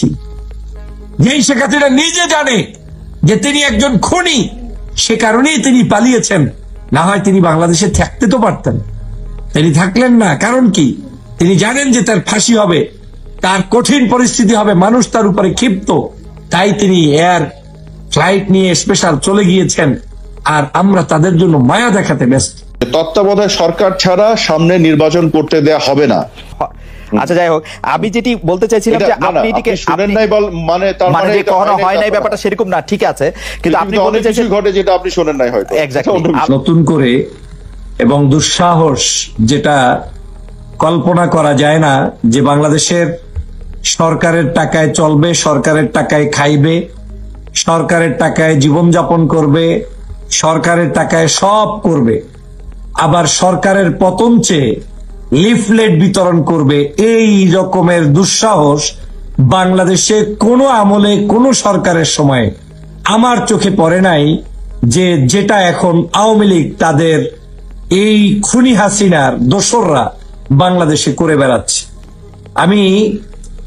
যাচ্ছি। যেই শেখ হাসিনা নিজে জানে যে তিনি একজন খুনি, সে কারণেই তিনি পালিয়েছেন। না হয় তিনি বাংলাদেশে থাকতে তো পারতেন, তিনি থাকলেন না। কারণ কি? তিনি জানেন যে তার ফাঁসি হবে, তার কঠিন পরিস্থিতি হবে, মানুষ তার উপরে ক্ষিপ্ত, তাই তিনি এয়ার ফ্লাইট নিয়ে স্পেশাল চলে গিয়েছেন। আর আমরা তাদের জন্য মায়া দেখাতে ব্যস্ত। তত্ত্বাবধায়ক সরকার ছাড়া সামনে নির্বাচন করতে দেয়া হবে না। আচ্ছা, যাই হোক, আমি যেটি বলতে চাইছিলাম যে আপনি এটিকে শুনেন নাই, মানে তার মানে যে কখনো হয় নাই ব্যাপারটা সেরকম না, ঠিক আছে, কিন্তু আপনি বলতে চাইছেন ঘটে যেটা আপনি শুনেন নাই হয়তো। নতুন করে এবং দুঃসাহস, যেটা কল্পনা করা যায় না, যে বাংলাদেশের সরকারের টাকায় চলবে, সরকারের টাকায় খাইবে, সরকারের টাকায় জীবনযাপন করবে, সরকারের টাকায় সব করবে, আবার সরকারের পতন চেয়ে লিফলেট বিতরণ করবে। এই রকমের দুঃসাহস বাংলাদেশে কোনো আমলে কোনো সরকারের সময় আমার চোখে পড়ে নাই, যেটা এখন আওয়ামী লীগ তাদের এই খুনি হাসিনার দোসররা বাংলাদেশে করে বেড়াচ্ছে। আমি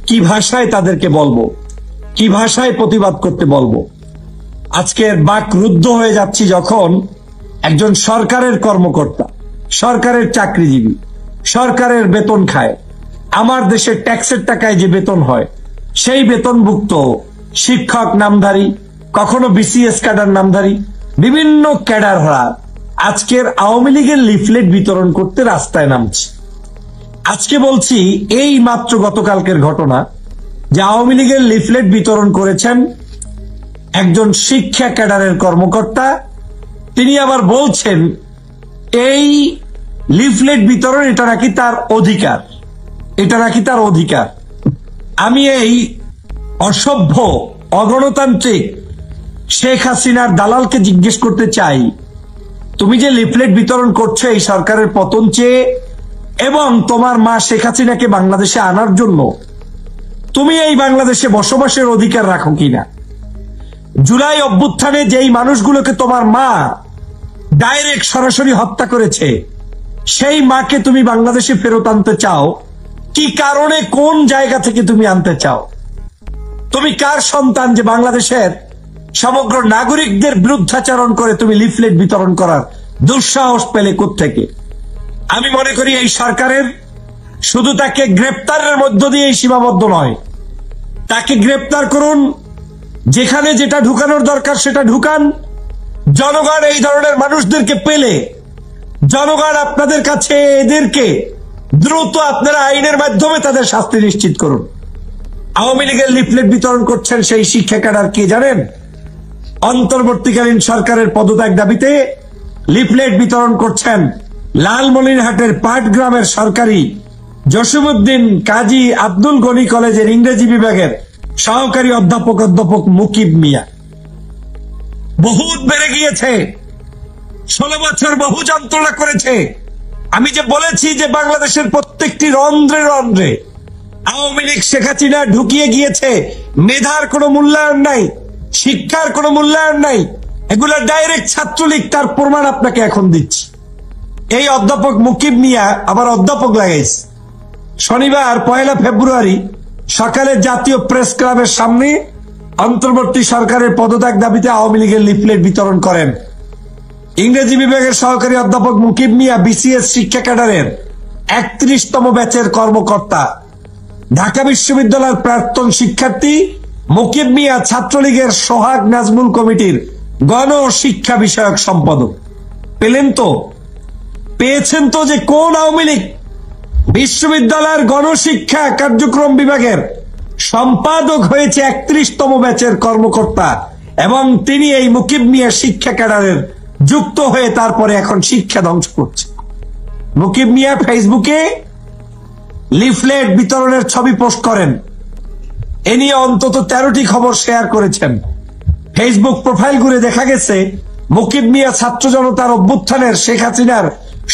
কি ভাষায় তাদেরকে বলবো, কি ভাষায় প্রতিবাদ করতে বলবো? আজকের বাকরুদ্ধ হয়ে যাচ্ছি যখন একজন সরকারের কর্মকর্তা, সরকারের চাকরিজীবী, সরকারের বেতন খায়, আমার দেশের ট্যাক্সের টাকায় যে বেতন হয়, সেই বেতনভুক্ত শিক্ষক নামধারী, কখনো বিসিএস ক্যাডার নামধারী, বিভিন্ন ক্যাডাররা আজকের আওয়ামী লীগের লিফলেট বিতরণ করতে রাস্তায় নামছে। আজকে বলছি, এই মাত্র গতকালকের ঘটনা, যে আওয়ামী লীগের লিফলেট বিতরণ করেছেন একজন শিক্ষা ক্যাডারের কর্মকর্তা। তিনি আবার বলছেন এই লিফলেট বিতরণ এটা নাকি তার অধিকার, এটা নাকি তার অধিকার। আমি এই অসভ্য অগণতান্ত্রিক শেখ হাসিনার দালালকে জিজ্ঞেস করতে চাই, তুমি যে লিফলেট বিতরণ করছো এই সরকারের পতন চেয়ে এবং তোমার মা শেখ হাসিনাকে বাংলাদেশে আনার জন্য, তুমি এই বাংলাদেশে বসবাসের অধিকার রাখো কিনা? জুলাই অভ্যুত্থানে যেই মানুষগুলোকে তোমার মা ডাইরেক্ট সরাসরি হত্যা করেছে, সেই মাকে তুমি বাংলাদেশে ফেরত আনতে চাও কি কারণে? কোন জায়গা থেকে তুমি আনতে চাও? তুমি কার সন্তান যে বাংলাদেশের সমগ্র নাগরিকদের বিরুদ্ধাচরণ করে তুমি লিফলেট বিতরণ করার দুঃসাহস পেলে কোত্থেকে? আমি মনে করি এই সরকারের শুধু তাকে গ্রেপ্তারের মধ্য দিয়ে সীমাবদ্ধ নয়, তাকে গ্রেপ্তার করুন, যেখানে যেটা ঢুকানোর দরকার সেটা ঢুকান। জনগণ এই ধরনের মানুষদেরকে পেলে জনগণ আপনাদের কাছে এদেরকে দ্রুত আপনারা আইনের মাধ্যমে তাদের শাস্তি নিশ্চিত করুন। আওয়ামী লীগের লিফলেট বিতরণ করছেন সেই শিক্ষা ক্যাডার কে জানেন? অন্তর্বর্তীকালীন সরকারের পদত্যাগ দাবিতে লিফলেট বিতরণ করছেন লালমনিরহাটের পাটগ্রামের সরকারি জসিমউদ্দিন কাজী আব্দুল গনি কলেজের ইংরেজি বিভাগের সহকারী অধ্যাপক মুকিব মিয়া। বহুত বেড়ে গিয়েছে, 16 বছর বহু যন্ত্রণা করেছে। আমি যে বলেছি যে বাংলাদেশের প্রত্যেকটি রন্ধ্রে রন্ধ্রে আওয়ামী লীগ শেখ হাসিনা ঢুকিয়ে গিয়েছে, মেধার কোনো মূল্যায়ন নাই, শিক্ষার কোনো মূল্যায়ন নাই, এগুলা ডাইরেক্ট ছাত্রলীগ, তার প্রমাণ আপনাকে এখন দিচ্ছি। এই অধ্যাপক মুকিব মিয়া আবার অধ্যাপক লাগাইছে। শনিবার 1 ফেব্রুয়ারি সকালে জাতীয় প্রেস ক্লাবের সামনে অন্তর্বর্তী সরকারের পদত্যাগ দাবিতে আওয়ামী লীগের লিফলেট বিতরণ করেন। ইংরেজি বিভাগের সহকারী অধ্যাপক মুকিব মিয়া বিসিএস শিক্ষা ক্যাডারের 31তম ব্যাচের কর্মকর্তা। ঢাকা বিশ্ববিদ্যালয়ের প্রাক্তন শিক্ষার্থী মুকিব মিয়া ছাত্রলীগের সোহাগ নাজমুল কমিটির গণ শিক্ষা বিষয়ক সম্পাদক। পেয়েছেন তো যে কোন আওয়ামী লীগ বিশ্ববিদ্যালয়ের গণশিক্ষা কার্যক্রম বিভাগের সম্পাদক হয়েছে 31তম ব্যাচের কর্মকর্তা, এবং তিনি এই মুকিব মিয়া শিক্ষা ক্যাডারের যুক্ত হয়ে তারপরে এখন শিক্ষা ধ্বংস করছে। মুকিব মিয়া ফেসবুকে লিফলেট বিতরণের ছবি পোস্ট করেন। এ নিয়ে অন্তত 13টি খবর শেয়ার করেছেন। ফেসবুক প্রোফাইল ঘুরে দেখা গেছে মুকিব মিয়া ছাত্র জনতার অভ্যুত্থানের শেখ হাসিনার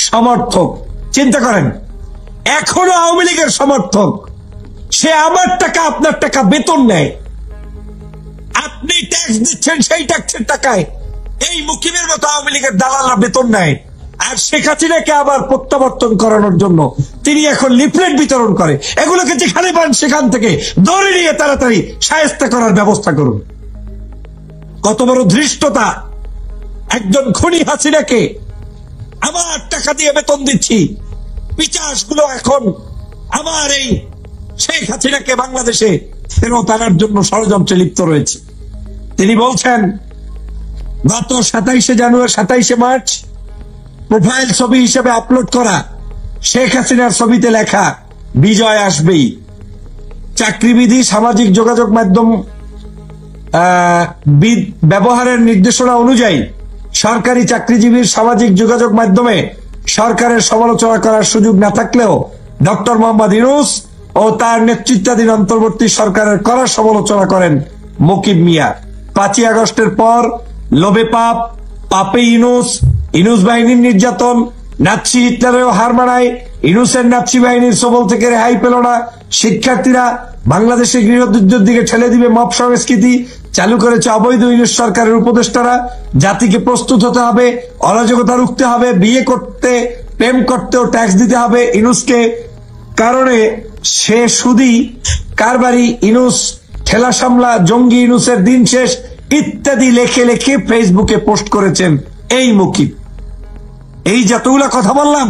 সমর্থক। চিন্তা করেন, এখনো আওয়ামী লীগের সমর্থক। সে আমার টাকা আপনার টাকা বেতন নেয়, আপনি ট্যাক্স দিচ্ছেন, সেই ট্যাক্সের টাকায় এই মুকিবের মতো আওয়ামী লীগের দালালরা বেতন নেয়। আর শেখ হাসিনাকে আবার প্রত্যাবর্তন করানোর জন্য তিনি এখন লিফলেট বিতরণ করে। এগুলোকে যেখানে পান সেখান থেকে ধরে নিয়ে তাড়াতাড়ি শায়েস্তা করার ব্যবস্থা করুন। কত বড় ধৃষ্টতা! একজন খুনি হাসিনাকে আবার টাকা দিয়ে বেতন দিচ্ছি, পিচাসগুলো এখন আবার এই শেখ হাসিনাকে বাংলাদেশে ফেরত আনার জন্য ষড়যন্ত্রে লিপ্ত রয়েছে। তিনি বলছেন গত 27 মার্চ প্রোফাইল ছবি হিসেবে আপলোড করা শেখ হাসিনার ছবিতে লেখা বিজয় আসবেই। চাকরিবিধি সামাজিক যোগাযোগ মাধ্যম ব্যবহারের নির্দেশনা অনুযায়ী সরকারি চাকরিজীবীর সামাজিক যোগাযোগ মাধ্যমে সরকারের সমালোচনা করার সুযোগ না থাকলেও ডক্টর মোহাম্মদ ইউনূস ও তার নেতৃত্বাধীন অন্তর্বর্তী সরকারের কড়া সমালোচনা করেন মুকিব মিয়া। 5ই আগস্টের পর লোভে পাপ, পাপে ইউনূস বাহিনীর নির্যাতন, নাৎসি হিটলারেও হার মানায়, ইউনূসের নাৎসি বাহিনীর সবল থেকে রেহাই পেল না। শিক্ষার্থীরা বাংলাদেশের গৃহযুদ্ধের দিকে ঠেলে দিবে মব সংস্কৃতি চালু করেছে অবৈধ ইউনূস সরকারের উপদেষ্টারা। জাতিকে প্রস্তুত হতে হবে, অরাজকতা রুখতে হবে, বিয়ে করতে প্রেম করতেও ট্যাক্স দিতে হবে ইউনূসকে, কারণে সে সুদী কারবারি ইউনূস, ঠেলা সামলা জঙ্গি ইউনূসের দিন শেষ ইত্যাদি লেখে লেখে ফেসবুকে পোস্ট করেছেন এই মুকিব। এই যতগুলা কথা বললাম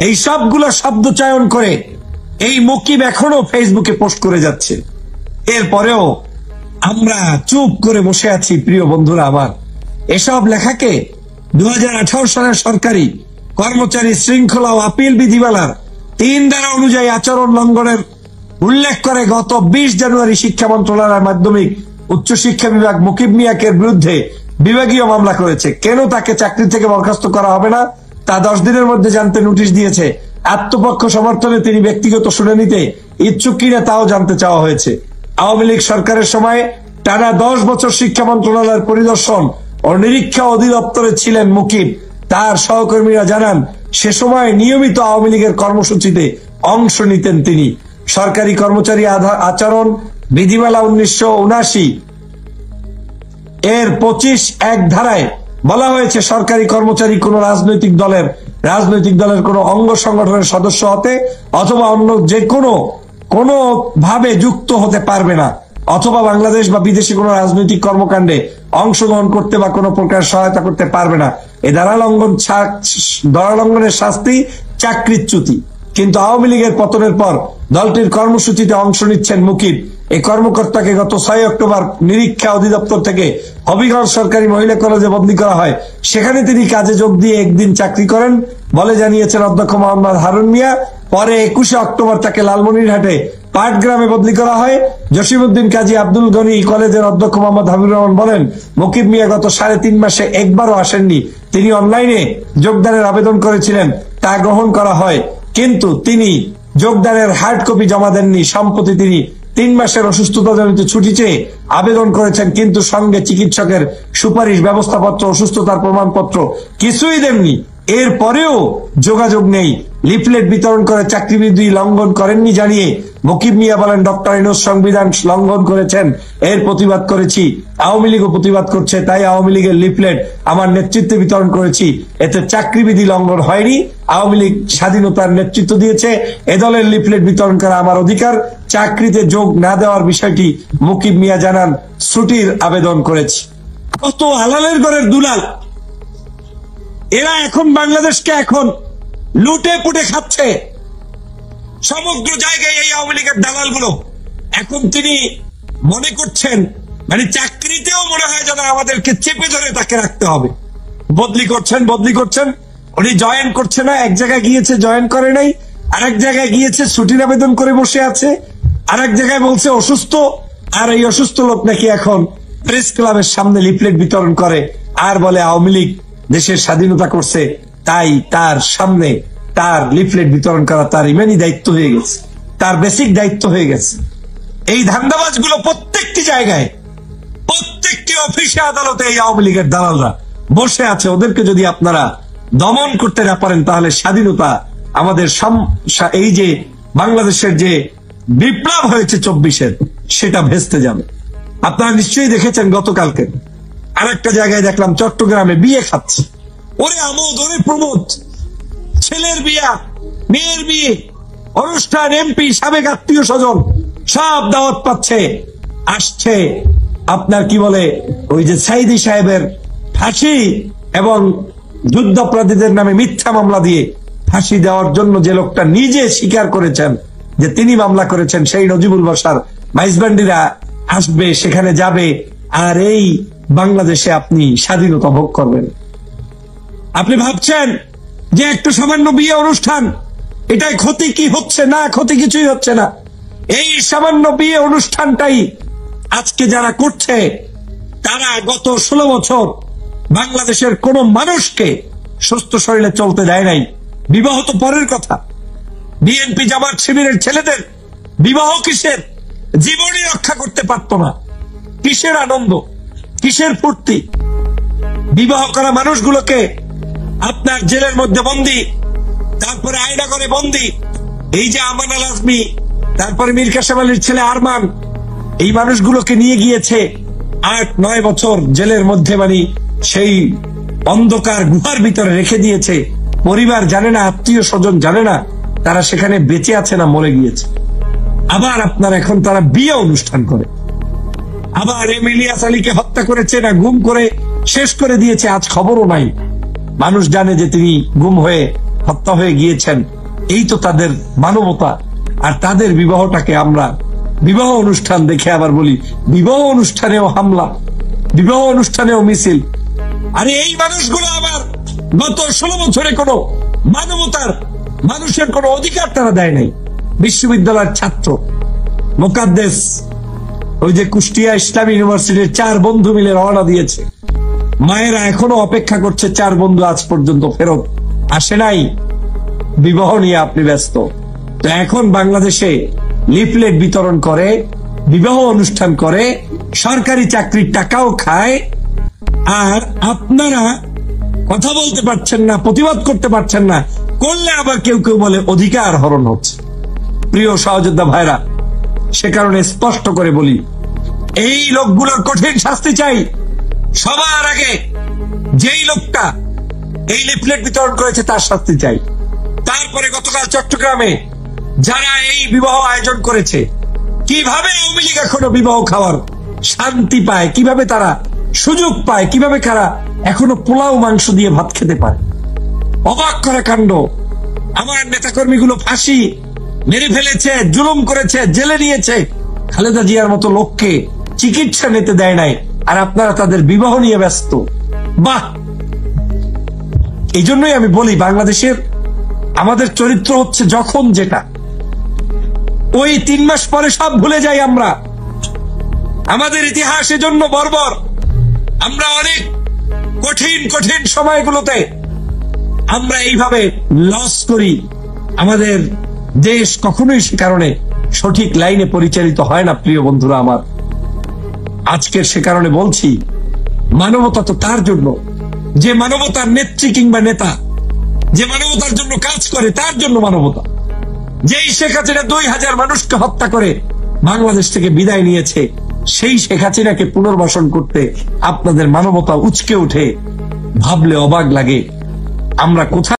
এই সবগুলা শব্দ চয়ন করে এই মুকিব এখনো ফেসবুকে পোস্ট করে যাচ্ছে। এরপরেও আমরা চুপ করে বসে আছি। প্রিয় বন্ধুরা আমার, এসব লেখাকে 2018 সালের সরকারি কর্মচারী শৃঙ্খলা ও আপিল বিধিমালার 3 ধারা অনুযায়ী আচরণ লঙ্ঘনের উল্লেখ করে গত 20 জানুয়ারি শিক্ষা মন্ত্রণালয়ের মাধ্যমিক উচ্চশিক্ষা বিভাগ মুকিব মিয়াকে বিরুদ্ধে বিভাগীয় মামলা করেছে। কেন তাকে চাকরি থেকে বরখাস্ত করা হবে না তা 10 দিনের মধ্যে জানতে নোটিশ দিয়েছে। আত্মপক্ষ সমর্থনে তিনি ব্যক্তিগত শুনানিতে ইচ্ছুক কিনা তাও জানতে চাওয়া হয়েছে। আওয়ামী লীগ সরকারের সময় টানা 10 বছর শিক্ষা মন্ত্রণালয়ের পরিদর্শন ও নিরীক্ষা অধিদপ্তরে ছিলেন মুকিব। তার সহকর্মীরা জানান সে সময় নিয়মিত আওয়ামী লীগের কর্মসূচিতে অংশ নিতেন তিনি। সরকারি কর্মচারী আচরণ বিধিমালা 1979 এর 25(1) ধারায় বলা হয়েছে সরকারি কর্মচারী কোন রাজনৈতিক দলের কোন অঙ্গ সংগঠনের সদস্য হতে অথবা অন্য যে কোনো ভাবে যুক্ত হতে পারবে না, অথবা বাংলাদেশ বা বিদেশে কোনো রাজনৈতিক কর্মকাণ্ডে অংশগ্রহণ করতে বা কোনো প্রকার সহায়তা করতে পারবে না। এই ধারা লঙ্ঘনের শাস্তি চাকরিচ্যুতি। কিন্তু আওয়ামী লীগের পতনের পর দলটির কর্মসূচিতে অংশ নিচ্ছেন মুকিব। এই কর্মকর্তাকে গত 6 অক্টোবর নিরীক্ষা অধিদপ্তর থেকে হবিগঞ্জ সরকারি মহিলা কলেজে বদলি করা হয়। সেখানে তিনি কাজে যোগ দিয়ে একদিন চাকরি করেন বলে জানিয়েছেন অধ্যক্ষ মোহাম্মদ হারুন মিয়া। পরে 21 অক্টোবর তাকে লালমনিরহাটে পাটগ্রামে বদলি করা হয়। জসিমউদ্দিন কাজী আব্দুল গনি কলেজের অধ্যক্ষ মোহাম্মদ হাবিবুর রহমান বলেন, মুকিব মিয়া গত 3.5 মাসে একবারও আসেননি। তিনি অনলাইনে যোগদানের আবেদন করেছিলেন, তা গ্রহণ করা হয়, কিন্তু তিনি যোগদানের হার্ড কপি জমা দেননি। সম্প্রতি তিনি 3 মাসের অসুস্থতাজনিত ছুটি চেয়ে আবেদন করেছেন, কিন্তু সঙ্গে চিকিৎসকের সুপারিশ, ব্যবস্থাপত্র, অসুস্থতার প্রমাণপত্র কিছুই দেননি। এরপরেও যোগাযোগ নেই। লিফলেট বিতরণ করে চাকরিবিধি লঙ্ঘন করেননি জানিয়ে মুকিব মিয়া বলেন, ডক্টর ইউনূস সংবিধান লঙ্ঘন করেছেন, এর প্রতিবাদ করেছি। আওয়ামী লীগও প্রতিবাদ করছে, তাই আওয়ামী লীগের লিফলেট আমার নেতৃত্বে বিতরণ করেছি। এতে চাকরিবিধি লঙ্ঘন হয়নি। আওয়ামী লীগ স্বাধীনতার নেতৃত্ব দিয়েছে, এ দলের লিফলেট বিতরণ করা আমার অধিকার। চাকরিতে যোগ না দেওয়ার বিষয়টি মুকিব মিয়া জানান, ছুটির আবেদন করেছি। কত হালালের ঘরের দুলাল এরা এখন বাংলাদেশকে এখন লুটে পুটে খাচ্ছে সমগ্র জায়গায়। এই আওয়ামী লীগের দালালগুলো এখন তিনি মনে করছেন মানে চাকরিতেও মনে হয় যেন আমাদেরকে চেপে ধরে তাকে রাখতে হবে। বদলি করছেন, উনি জয়েন করছে না। এক জায়গায় গিয়েছে জয়েন করে নাই, আরেক জায়গায় গিয়েছে ছুটির আবেদন করে বসে আছে, আরেক জায়গায় বলছে অসুস্থ। আর এই অসুস্থ লোক নাকি এখন প্রেস ক্লাবের সামনে লিফলেট বিতরণ করে আর বলে আওয়ামী লীগ দেশের স্বাধীনতা করছে, তাই তার সামনে তার লিফলেট বিতরণ করা তার ইমানি দায়িত্ব হয়ে গেছে, তার বেসিক দায়িত্ব হয়ে গেছে। এই ধান্দাবাজগুলো প্রত্যেকটি জায়গায়, প্রত্যেকটি অফিসে আদালতে এই আওয়ামী লীগের দালালরা বসে আছে। ওদেরকে যদি আপনারা দমন করতে না পারেন তাহলে স্বাধীনতা আমাদের এই যে বাংলাদেশের যে বিপ্লব হয়েছে 24-এর সেটা ভেস্তে যাবে। আপনারা নিশ্চয়ই দেখেছেন গতকালকে আরেকটা জায়গায় দেখলাম চট্টগ্রামে বিয়ে খাচ্ছে। ওরে আমোদ, ওরে প্রমোদ, ছেলের বিয়া, মেয়ের বিয়ে, অনুষ্ঠান, এমপি, সাবেক আত্মীয় স্বজন সব দাওয়াত পাচ্ছে, আসছে আপনার কি বলে ওই যে সাইদি সাহেবের ফাঁসি এবং যুদ্ধাপরাধীদের নামে মিথ্যা মামলা দিয়ে ফাঁসি দেওয়ার জন্য যে লোকটা নিজে স্বীকার করেছেন যে তিনি মামলা করেছেন, সেই নজিবুল বাশার মাইজবান্ডিরা আসবে, সেখানে যাবে, আর এই বাংলাদেশে আপনি স্বাধীনতা ভোগ করবেন। আপনি ভাবছেন যে একটু সামান্য বিয়ে অনুষ্ঠান, এটাই ক্ষতি কি হচ্ছে? না, ক্ষতি কিছুই হচ্ছে না। এই সামান্য বিয়ে অনুষ্ঠানটাই আজকে যারা করছে তারা গত 16 বছর বাংলাদেশের কোন মানুষকে সুস্থ শরীরে চলতে দেয় নাই। বিবাহ তো পরের কথা, বিএনপি জামাত শিবিরের ছেলেদের বিবাহ কিসের? জীবনই রক্ষা করতে পারত না। কিসের আনন্দ, কিসের ফুর্তি? বিবাহ করা মানুষগুলোকে আপনার জেলের মধ্যে বন্দী, তারপরে আয়না করে বন্দী। এই যে আমান আল আজমি, তারপরে মীর কাসেম আলীর ছেলে আরমান, এই মানুষগুলোকে নিয়ে গিয়েছে 8-9 বছর জেলের মধ্যে, মানে সেই অন্ধকার গুহার ভিতরে রেখে দিয়েছে। পরিবার জানে না, আত্মীয় স্বজন জানে না তারা সেখানে বেঁচে আছে না মরে গিয়েছে। আবার আপনার এখন তারা বিয়ে অনুষ্ঠান করে। আবার ইলিয়াস আলীকে হত্যা করেছে না গুম করে শেষ করে দিয়েছে, আজ খবরও নাই। মানুষ জানে যে তিনি গুম হয়ে হত্যা হয়ে গিয়েছেন। এই তো তাদের মানবতা। আর তাদের বিবাহটাকে আমরা বিবাহ অনুষ্ঠান দেখে আবার বলি বিবাহ অনুষ্ঠানেও হামলা, বিবাহ অনুষ্ঠানেও মিছিল। আরে এই মানুষগুলো আবার গত 16 বছরে কোনো মানবতার, মানুষের কোনো অধিকার তারা দেয় নাই। বিশ্ববিদ্যালয়ের ছাত্র মোকাদ্দেস ওই যে কুষ্টিয়া ইসলামী ইউনিভার্সিটির 4 বন্ধু মিলে রওনা দিয়েছে। মায়েরা এখনো অপেক্ষা করছে, 4 বন্ধু আজ পর্যন্ত ফেরত আসে নাই। বিবাহ নিয়ে আপনি ব্যস্ত। তো এখন বাংলাদেশে লিফলেট বিতরণ করে, বিবাহ অনুষ্ঠান করে, সরকারি চাকরির টাকাও খায়, আর আপনারা কথা বলতে পারছেন না, প্রতিবাদ করতে পারছেন না। করলে আবার কেউ কেউ বলে অধিকার হরণ হচ্ছে। প্রিয় সহযোদ্ধা ভাইরা, সে কারণে স্পষ্ট করে বলি, এই লোকগুলোর কঠিন শাস্তি চাই। সবার আগে যেই লোকটা এই লিফলেট বিতরণ করেছে তার শাস্তি চাই। তারপরে গতকাল চট্টগ্রামে যারা এই বিবাহ আয়োজন করেছে, কিভাবে আওয়ামী লীগ এখনো বিবাহ খাওয়ার শান্তি পায়, কিভাবে তারা সুযোগ পায়, কিভাবে তারা এখনো পোলাও মাংস দিয়ে ভাত খেতে পারে? অবাক করা কাণ্ড। আমার নেতাকর্মীগুলো ফাঁসি মেরে ফেলেছে, জুলুম করেছে, জেলে নিয়েছে, খালেদা জিয়ার মতো লোককে চিকিৎসা নিতে দেয় নাই, আর আপনারা তাদের বিবাহ নিয়ে ব্যস্ত। বাহ! এই জন্যই আমি বলি, বাংলাদেশের আমাদের চরিত্র হচ্ছে যখন যেটা, ওই 3 মাস পরে সব ভুলে যাই আমরা। আমাদের ইতিহাস এজন্য বর্বর। আমরা অনেক কঠিন কঠিন সময়গুলোতে আমরা এইভাবে লস করি। আমাদের দেশ কখনোই সে কারণে সঠিক লাইনে পরিচালিত হয় না। প্রিয় বন্ধুরা আমার, আজকের সে কারণে বলছি, মানবতা তো তার জন্য যে মানবতার নেত্রী কিংবা নেতা, যে মানবতার জন্য কাজ করে, তার জন্য মানবতা। যেই শেখ হাসিনা 2000 মানুষকে হত্যা করে বাংলাদেশ থেকে বিদায় নিয়েছে, সেই শেখ হাসিনাকে পুনর্বাসন করতে আপনাদের মানবতা উচকে ওঠে। ভাবলে অবাক লাগে আমরা কোথায়